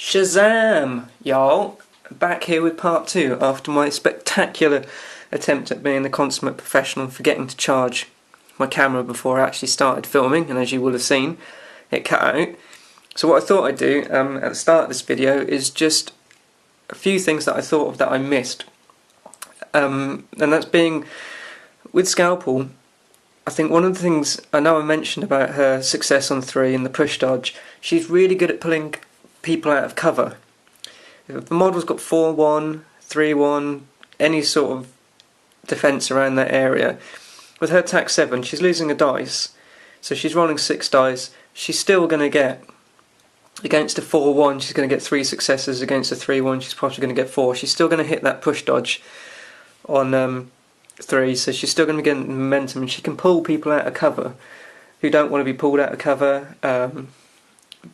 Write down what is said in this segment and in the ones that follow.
Shazam, y'all! Back here with part 2 after my spectacular attempt at being the consummate professional and forgetting to charge my camera before I actually started filming, and as you will have seen, it cut out. So what I thought I'd do at the start of this video is just a few things that I thought of that I missed. And that's being, with Scalpel, I think one of the things, I know I mentioned about her success on 3 and the push dodge, she's really good at pulling people out of cover. If the model's got 4-1, 3-1, any sort of defence around that area, with her tack 7 she's losing a dice, so she's rolling 6 dice, she's still going to get, against a 4-1 she's going to get 3 successes, against a 3-1 she's probably going to get 4, she's still going to hit that push dodge on 3, so she's still going to be getting momentum, and she can pull people out of cover who don't want to be pulled out of cover.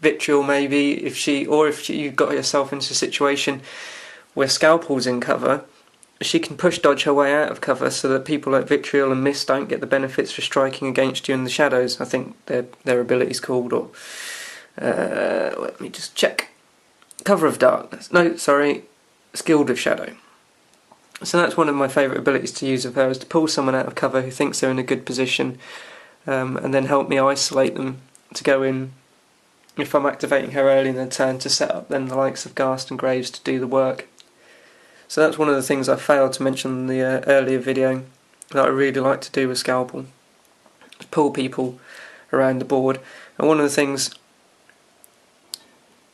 Vitriol maybe, if you got yourself into a situation where Scalpel's in cover, she can push dodge her way out of cover so that people like Vitriol and Mist don't get the benefits for striking against you in the shadows. I think their ability's called, or let me just check. Cover of Darkness. No, sorry, Skilled of Shadow. So that's one of my favourite abilities to use of her, is to pull someone out of cover who thinks they're in a good position, and then help me isolate them to go in, if I'm activating her early in the turn, to set up then the likes of Ghast and Graves to do the work. So that's one of the things I failed to mention in the earlier video that I really like to do with Scalpel, is pull people around the board. And one of the things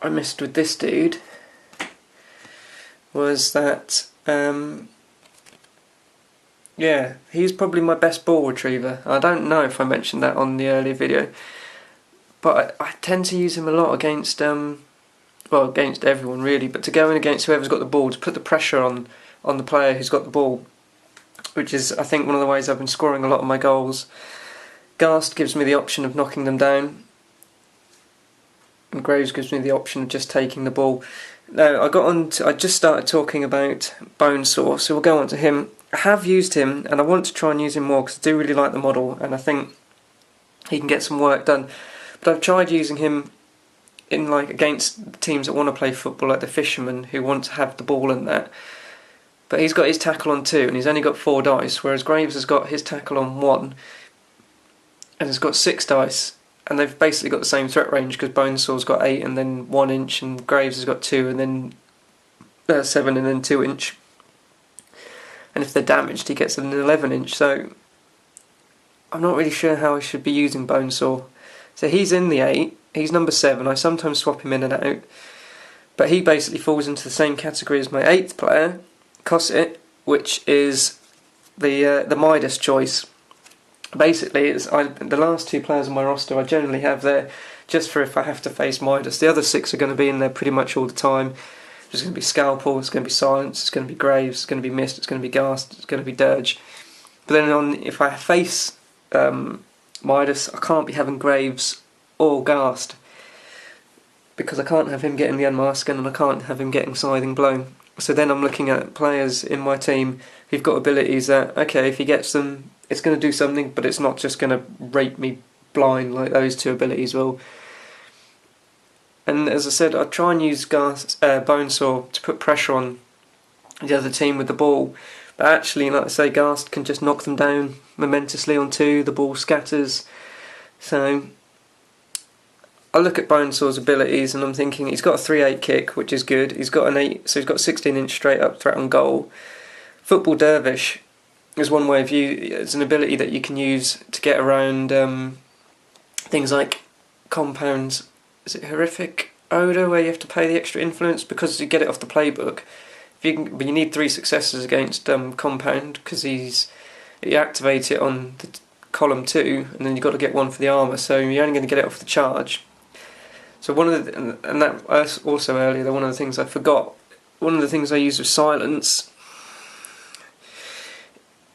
I missed with this dude was that yeah, he's probably my best ball retriever. I don't know if I mentioned that on the earlier video, but I tend to use him a lot against, well, against everyone really, but to go in against whoever's got the ball, to put the pressure on the player who's got the ball, which is, I think, one of the ways I've been scoring a lot of my goals. Ghast gives me the option of knocking them down, and Graves gives me the option of just taking the ball. Now, I just started talking about Bonesaw, so we'll go on to him. I have used him, and I want to try and use him more, because I do really like the model, and I think he can get some work done. But I've tried using him in, like, against teams that want to play football, like the Fishermen, who want to have the ball and that. But he's got his tackle on 2, and he's only got 4 dice, whereas Graves has got his tackle on 1, and has got 6 dice. And they've basically got the same threat range, because Bonesaw's got 8 and then 1 inch, and Graves has got 2 and then 7 and then 2 inch. And if they're damaged, he gets an 11 inch. So I'm not really sure how I should be using Bonesaw. So he's in the 8, he's number 7, I sometimes swap him in and out, but he basically falls into the same category as my 8th player, Cosset, which is the Midas choice. Basically, the last 2 players on my roster I generally have there just for if I have to face Midas. The other 6 are going to be in there pretty much all the time. There's going to be Scalpel, it's going to be Silence, it's going to be Graves, it's going to be Mist, it's going to be Ghast, it's going to be Dirge. But then if I face Midas, I can't be having Graves or Ghast, because I can't have him getting the Unmasking and I can't have him getting Scything Blow. So then I'm looking at players in my team who've got abilities that, okay, if he gets them, it's going to do something, but it's not just going to rape me blind like those 2 abilities will. And as I said, I try and use Bonesaw to put pressure on the other team with the ball, but actually, like I say, Ghast can just knock them down momentously on 2, the ball scatters. So I look at Bonesaw's abilities and I'm thinking he's got a 3-8 kick, which is good. He's got an 8, so he's got 16 inch straight up threat on goal. Football Dervish is one way of it's an ability that you can use to get around things like compounds. Is it Horrific Odour, where you have to pay the extra influence because you get it off the playbook? But you need 3 successes against compound, because you activate it on the column 2, and then you've got to get 1 for the armour, so you're only going to get it off the charge. So and that also earlier, one of the things I forgot, one of the things I use with Silence,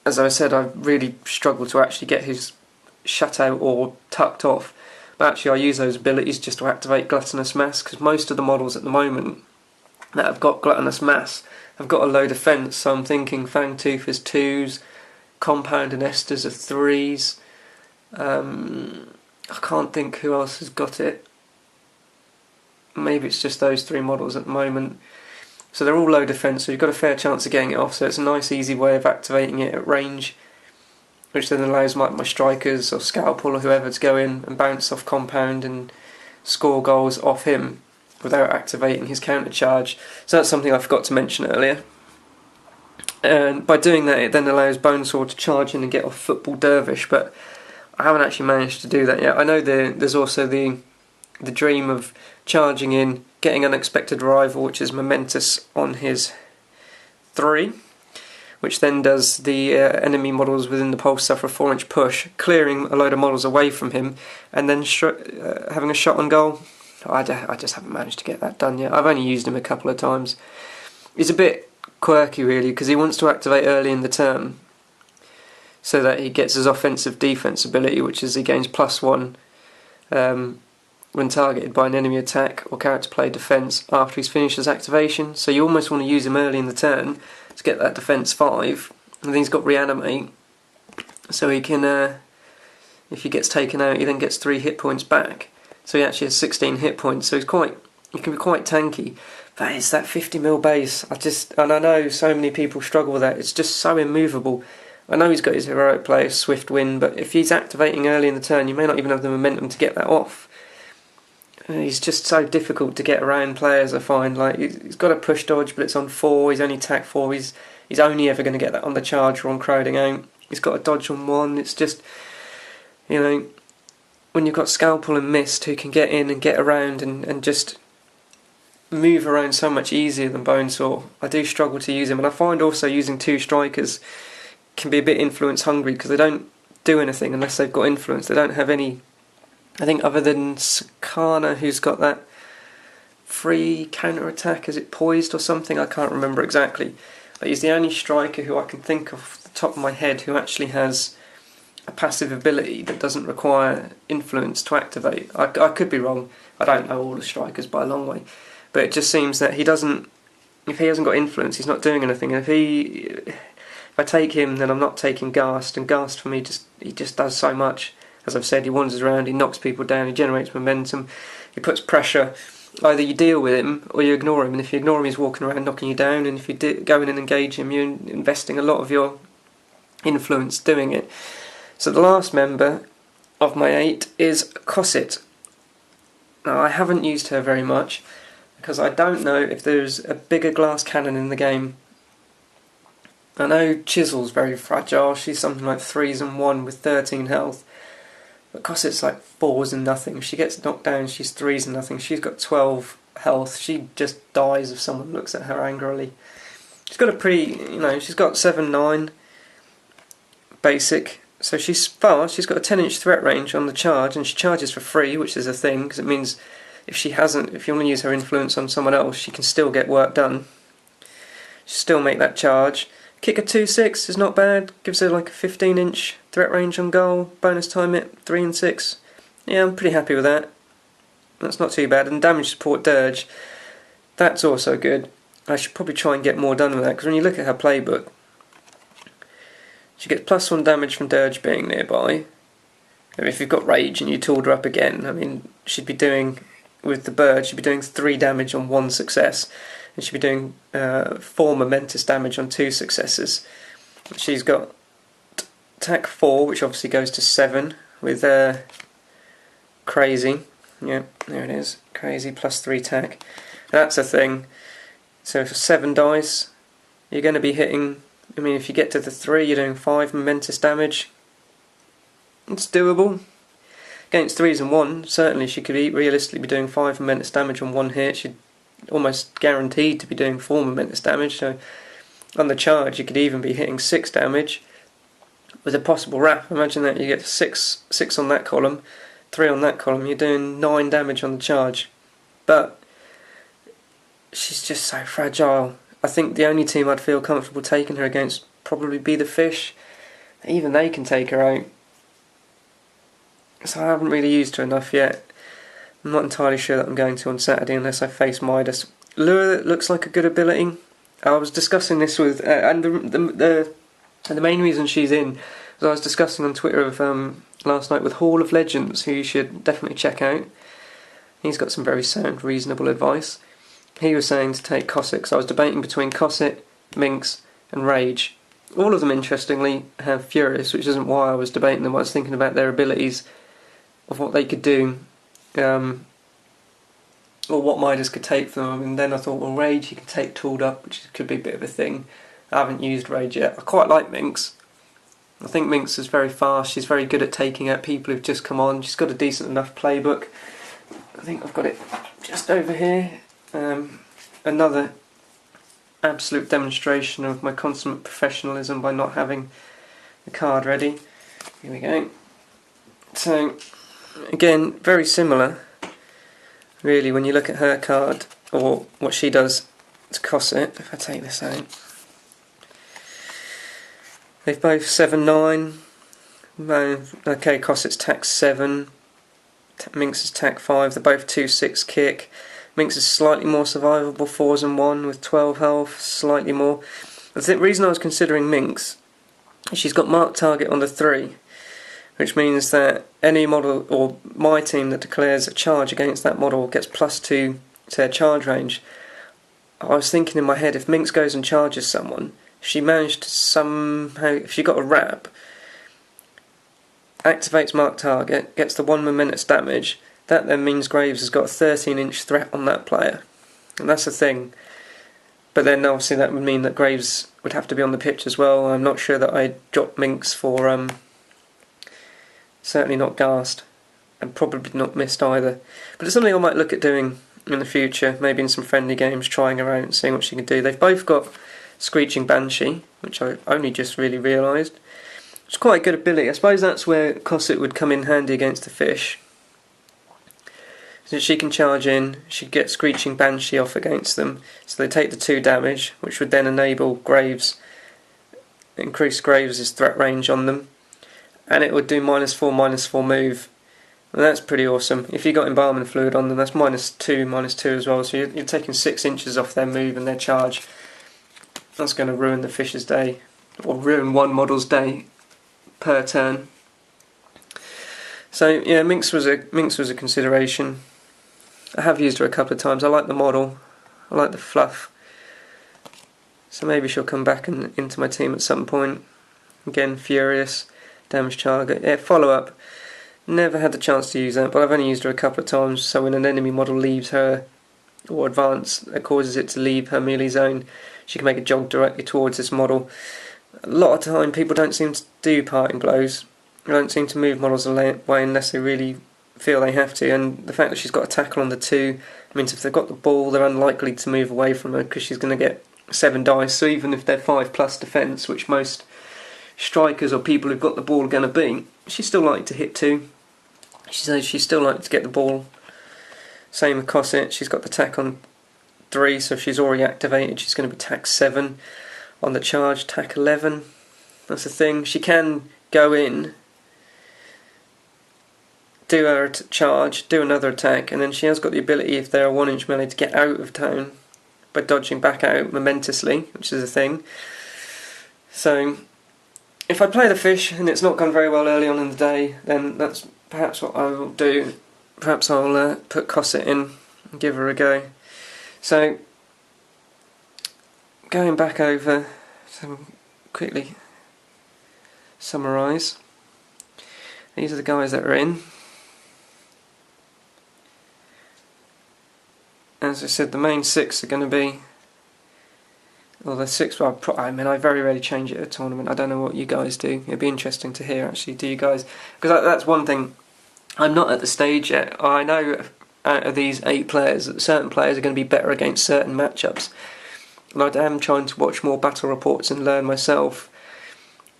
as I said, I really struggled to actually get his shut out or tucked off, but actually I use those abilities just to activate Gluttonous Mass, because most of the models at the moment that have got Gluttonous Mass have got a low defence, so I'm thinking Fangtooth is 2s, Compound and Esters are 3s, I can't think who else has got it. maybe it's just those 3 models at the moment. So they're all low defence, so you've got a fair chance of getting it off, so it's a nice easy way of activating it at range, which then allows my strikers or Scalpel or whoever to go in and bounce off compound and score goals off him without activating his counter charge. So that's something I forgot to mention earlier. And by doing that, it then allows Bonesaw to charge in and get off Football Dervish, but I haven't actually managed to do that yet. I know there's also the dream of charging in, getting Unexpected Arrival, which is momentous on his 3, which then does the enemy models within the pulse suffer a 4-inch push, clearing a load of models away from him, and then having a shot on goal. I just haven't managed to get that done yet. I've only used him a couple of times. He's a bit quirky, really, because he wants to activate early in the turn, so that he gets his offensive defense ability, which is he gains +1 when targeted by an enemy attack or character play defense after he's finished his activation. So you almost want to use him early in the turn to get that defense 5, and then he's got reanimate, so he can, if he gets taken out, he then gets 3 hit points back. So he actually has 16 hit points. So he can be quite tanky. But it's that 50mm base. And I know so many people struggle with that. It's just so immovable. I know he's got his heroic play, Swift Win, but if he's activating early in the turn, you may not even have the momentum to get that off. He's just so difficult to get around players, I find. Like, he's got a push dodge, but it's on 4. He's only attack 4. He's only ever going to get that on the charge or on crowding out. He's got a dodge on 1. It's just, when you've got Scalpel and Mist who can get in and get around and just move around so much easier than Bonesaw, I do struggle to use him. And I find also using 2 strikers can be a bit influence hungry, because they don't do anything unless they've got influence. They don't have any, I think, other than Sakana, who's got that free counter attack. Is it poised or something? I can't remember exactly. But he's the only striker who I can think of off the top of my head who actually has a passive ability that doesn't require influence to activate. I could be wrong. I don't know all the strikers by a long way. But it just seems that he doesn't, if he hasn't got influence, he's not doing anything. And if I take him, then I'm not taking Ghast, and Ghast for me he just does so much. As I've said, he wanders around, he knocks people down, he generates momentum, he puts pressure. Either you deal with him or you ignore him, and if you ignore him, he's walking around knocking you down, and if you go in and engage him, you're investing a lot of your influence doing it. So the last member of my 8 is Cosset. Now, I haven't used her very much because I don't know if there's a bigger glass cannon in the game. I know Chisel's very fragile. She's something like 3s and 1 with 13 health. But Cosset's like 4s and nothing. If she gets knocked down, she's 3s and nothing. She's got 12 health. She just dies if someone looks at her angrily. She's got a pretty, she's got 7-9 basic. So she's fast. She's got a 10-inch threat range on the charge, and she charges for free, which is a thing, because it means if you want to use her influence on someone else, she can still get work done. She'll still make that charge. Kick a 2-6 is not bad. Gives her like a 15-inch threat range on goal. Bonus time it 3 and 6. Yeah, I'm pretty happy with that. That's not too bad. And damage support dirge, that's also good. I should probably try and get more done with that, because when you look at her playbook, she gets +1 damage from dirge being nearby. If you've got rage and you tooled her up again, she'd be doing, with the bird, she'd be doing 3 damage on 1 success. And she'd be doing 4 momentous damage on 2 successes. She's got attack 4, which obviously goes to 7 with crazy. Yeah, there it is. Crazy +3 attack. That's a thing. So for 7 dice, you're going to be hitting, if you get to the 3, you're doing 5 momentous damage. It's doable. Against 3s and 1, certainly she could realistically be doing 5 momentous damage on 1 hit. She'd almost guaranteed to be doing 4 momentous damage, so on the charge you could even be hitting 6 damage with a possible wrap. Imagine that, you get 6 on that column, 3 on that column, you're doing 9 damage on the charge. But she's just so fragile. I think the only team I'd feel comfortable taking her against probably be the Fish. Even they can take her out. So I haven't really used her enough yet. I'm not entirely sure that I'm going to on Saturday unless I face Midas. Lure looks like a good ability. I was discussing this with, and the main reason she's in was I was discussing on Twitter last night with Hall of Legends, who you should definitely check out. He's got some very sound, reasonable advice. He was saying to take Cosset, because I was debating between Cosset, Minx and Rage. All of them, interestingly, have Furious, which isn't why I was debating them. I was thinking about their abilities, of what they could do, or what Midas could take from them. And then I thought, well, Rage, you can take Tooled Up, which could be a bit of a thing. I haven't used Rage yet. I quite like Minx. I think Minx is very fast. She's very good at taking out people who've just come on. She's got a decent enough playbook. I think I've got it just over here. Another absolute demonstration of my consummate professionalism by not having the card ready. Here we go. So, again, very similar, really, when you look at her card, or what she does to Cosset. If I take this out. They've both 7-9. Okay, Cosset's tack 7. Minx is tack 5. They're both 2-6 kick. Minx is slightly more survivable, 4s and 1 with 12 health, slightly more. The reason I was considering Minx is she's got marked target on the 3, which means that any model, or my team, that declares a charge against that model gets +2 to their charge range. I was thinking in my head, if Minx goes and charges someone, if she managed to somehow, if she got a wrap, activates marked target, gets the 1 momentous damage, that then means Graves has got a 13-inch threat on that player. And that's the thing. But then obviously that would mean that Graves would have to be on the pitch as well. I'm not sure that I'd drop Minx for, certainly not Ghast, and probably not Mist either. But it's something I might look at doing in the future, maybe in some friendly games, trying her out and seeing what she can do. They've both got Screeching Banshee, which I only just really realised. It's quite a good ability. I suppose that's where Cosset would come in handy against the fish. So she can charge in, she'd get Screeching Banshee off against them, so they take the 2 damage, which would then enable Graves, increase Graves' threat range on them, and it would do -4/-4 move. And that's pretty awesome. If you got Embalming Fluid on them, that's -2/-2 as well, so you're taking 6 inches off their move and their charge. That's going to ruin the fish's day, or ruin one model's day per turn. So yeah, Minx was a consideration. I have used her a couple of times. I like the model, I like the fluff. So maybe she'll come back into my team at some point. Again, Furious, damage target. Yeah, follow up. Never had the chance to use that, but I've only used her a couple of times. So when an enemy model leaves her, or advance that causes it to leave her melee zone, she can make a jog directly towards this model. A lot of time people don't seem to do parting blows. They don't seem to move models away unless they really feel they have to, and the fact that she's got a tackle on the 2 means if they've got the ball they're unlikely to move away from her because she's going to get 7 dice, so even if they're 5+ defence, which most strikers or people who've got the ball are going to be, she's still likely to hit 2. She says she's still likely to get the ball. Same with Cosset, she's got the tack on 3, so if she's already activated she's going to be tack 7. On the charge, tack 11. That's the thing, she can go in, do her charge, do another attack, and then she has got the ability, if they're a 1-inch melee, to get out of town by dodging back out momentously, which is a thing. So if I play the fish and it's not gone very well early on in the day, then that's perhaps what I will do. Perhaps I'll put Cosset in and give her a go. So going back over to quickly summarise, these are the guys that are in. As I said, the main 6 are going to be, well, the 6, well, I mean, I very rarely change it at a tournament. I don't know what you guys do. It'd be interesting to hear, actually. Do you guys, because that's one thing, I'm not at the stage yet. I know out of these 8 players that certain players are going to be better against certain matchups, and I am trying to watch more battle reports and learn myself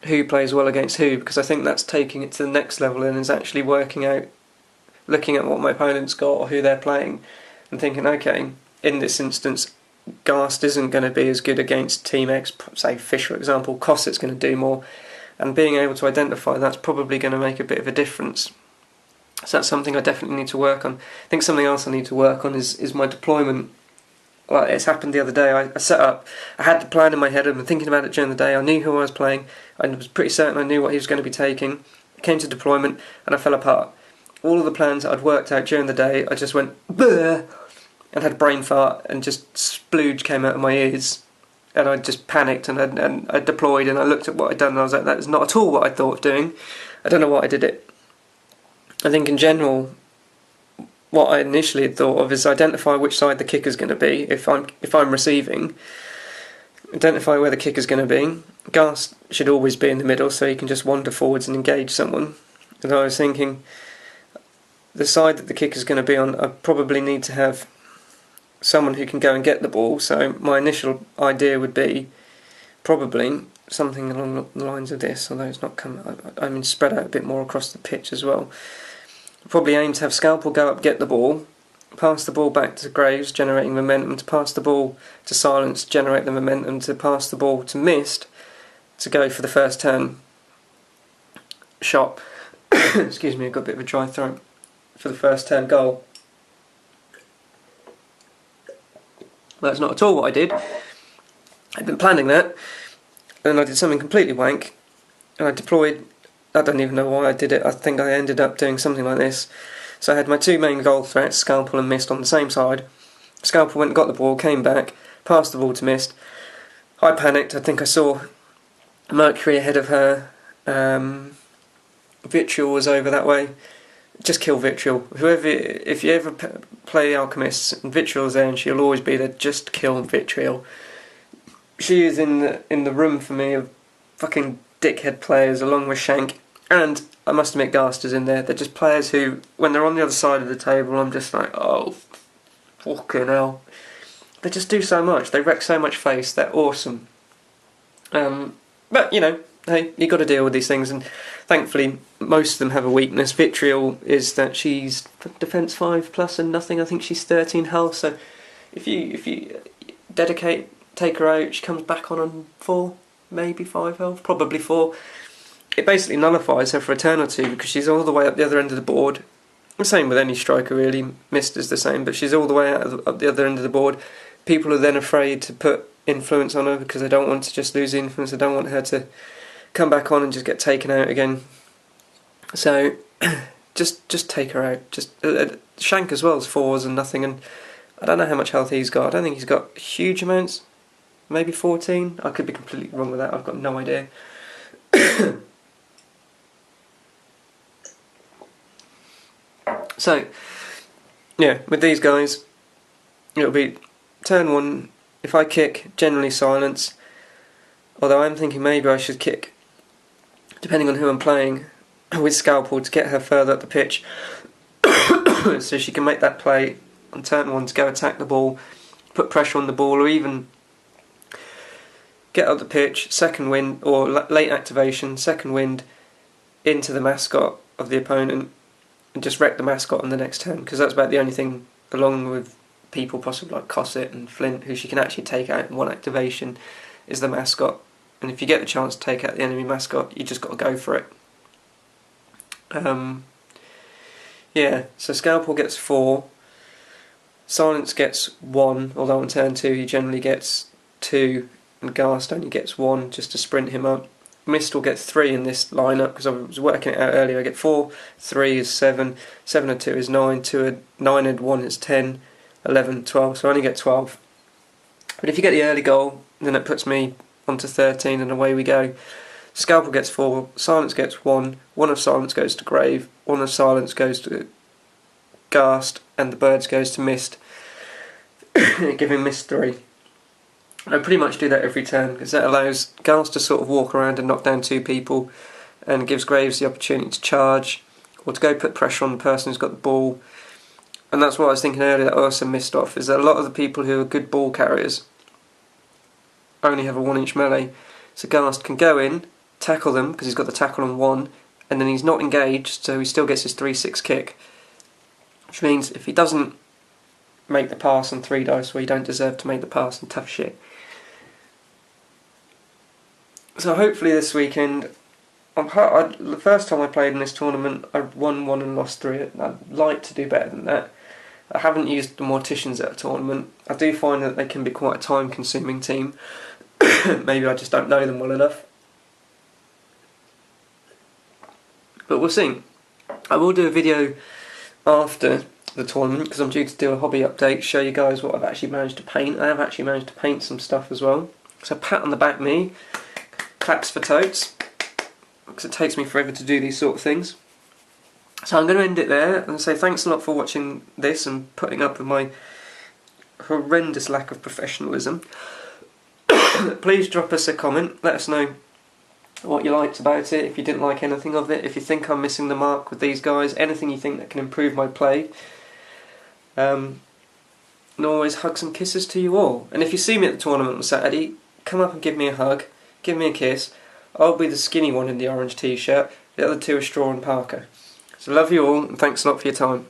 who plays well against who, because I think that's taking it to the next level and is actually working out, looking at what my opponent's got or who they're playing, and thinking, okay, in this instance, Ghast isn't going to be as good against Team X, say Fish for example, Cosset's going to do more, and being able to identify that's probably going to make a bit of a difference. So that's something I definitely need to work on. I think something else I need to work on is my deployment. Like, it's happened the other day, I set up, I had the plan in my head, I'd been thinking about it during the day, I knew who I was playing, I was pretty certain I knew what he was going to be taking. It came to deployment and I fell apart. all of the plans that I'd worked out during the day, I just went bleh, and had a brain fart, and just splooge came out of my ears, and I just panicked, and I deployed, and I looked at what I'd done, and I was like, that is not at all what I thought of doing. I don't know why I did it. I think in general, what I initially had thought of is identify which side the kicker's going to be if I'm receiving. Identify where the kicker's going to be. Ghast should always be in the middle, so you can just wander forwards and engage someone. And I was thinking, the side that the kicker's going to be on, I probably need to have someone who can go and get the ball. So my initial idea would be probably something along the lines of this, although it's not coming. I mean, spread out a bit more across the pitch as well. Probably aim to have Scalpel go up, get the ball, pass the ball back to Graves, generating momentum, to pass the ball to Silence, generate the momentum, to pass the ball to Mist, to go for the first turn shot. Excuse me, I've got a bit of a dry throat. For the first turn goal. Well, that's not at all what I did. I'd been planning that, and I did something completely wank, and I deployed. I don't even know why I did it. I think I ended up doing something like this. So I had my two main goal threats, Scalpel and Mist, on the same side. Scalpel went and got the ball, came back, passed the ball to Mist. I panicked. I think I saw Mercury ahead of her. Vitriol was over that way. Just kill Vitriol. If you ever play Alchemists, and Vitriol's there, and she'll always be there. Just kill Vitriol. She is in the room for me of fucking dickhead players, along with Shank, and I must admit Ghast is in there. They're just players who, when they're on the other side of the table, I'm just like, oh, fucking hell. They just do so much. They wreck so much face. They're awesome. But, you know, hey, you got to deal with these things, and thankfully most of them have a weakness. Vitriol is that she's defense 5+ and nothing. I think she's 13 health, so if you take her out, she comes back on 4, maybe 5 health, probably 4. It basically nullifies her for a turn or two because she's all the way up the other end of the board. The same with any striker really. Mist is the same, but she's all the way up the other end of the board. People are then afraid to put influence on her because they don't want to just lose influence. They don't want her to come back on and just get taken out again. So just take her out. Just Shank as well is 4s and nothing, and I don't know how much health he's got. I don't think he's got huge amounts. Maybe 14. I could be completely wrong with that. I've got no idea. So, yeah, with these guys, it'll be turn 1. If I kick, generally Silence. Although I'm thinking maybe I should kick, depending on who I'm playing, with Scalpel to get her further up the pitch, so she can make that play on turn 1 to go attack the ball, put pressure on the ball, or even get up the pitch, second wind, or late activation, second wind, into the mascot of the opponent, and just wreck the mascot on the next turn, because that's about the only thing, along with people possibly like Cosset and Flint, who she can actually take out in one activation, is the mascot. And if you get the chance to take out the enemy mascot, you just got to go for it. Yeah, so Scalpel gets 4, Silence gets 1, although on turn 2 he generally gets 2, and Ghast only gets 1 just to sprint him up. Mist will get 3 in this lineup because I was working it out earlier. I get 4, 3 is 7, 7 and 2 is 9, 9 and 1 is 10, 11, 12, so I only get 12. But if you get the early goal, then it puts me onto 13 and away we go. Scalpel gets 4, Silence gets 1, 1 of Silence goes to Grave, 1 of Silence goes to Ghast, and the Birds goes to Mist, giving Mist 3. I pretty much do that every turn because that allows Ghast to sort of walk around and knock down 2 people, and gives Graves the opportunity to charge or to go put pressure on the person who's got the ball. And that's what I was thinking earlier that I also missed off, is that a lot of the people who are good ball carriers only have a 1-inch melee. So Ghast can go in, tackle them because he's got the tackle on 1, and then he's not engaged, so he still gets his 3/6 kick. Which means if he doesn't make the pass on 3 dice, well, you don't deserve to make the pass, and tough shit. So hopefully this weekend, the first time I played in this tournament, I won 1 and lost 3. I'd like to do better than that. I haven't used the Morticians at a tournament. I do find that they can be quite a time-consuming team. Maybe I just don't know them well enough. But we'll see. I will do a video after the tournament because I'm due to do a hobby update, show you guys what I've actually managed to paint. I have actually managed to paint some stuff as well. So pat on the back me, claps for totes, because it takes me forever to do these sort of things. So I'm going to end it there and say thanks a lot for watching this and putting up with my horrendous lack of professionalism. Please drop us a comment, let us know what you liked about it, if you didn't like anything of it, if you think I'm missing the mark with these guys, anything you think that can improve my play. And always hugs and kisses to you all. And if you see me at the tournament on Saturday, come up and give me a hug, give me a kiss. I'll be the skinny one in the orange t-shirt, the other two are Straw and Parker. So love you all and thanks a lot for your time.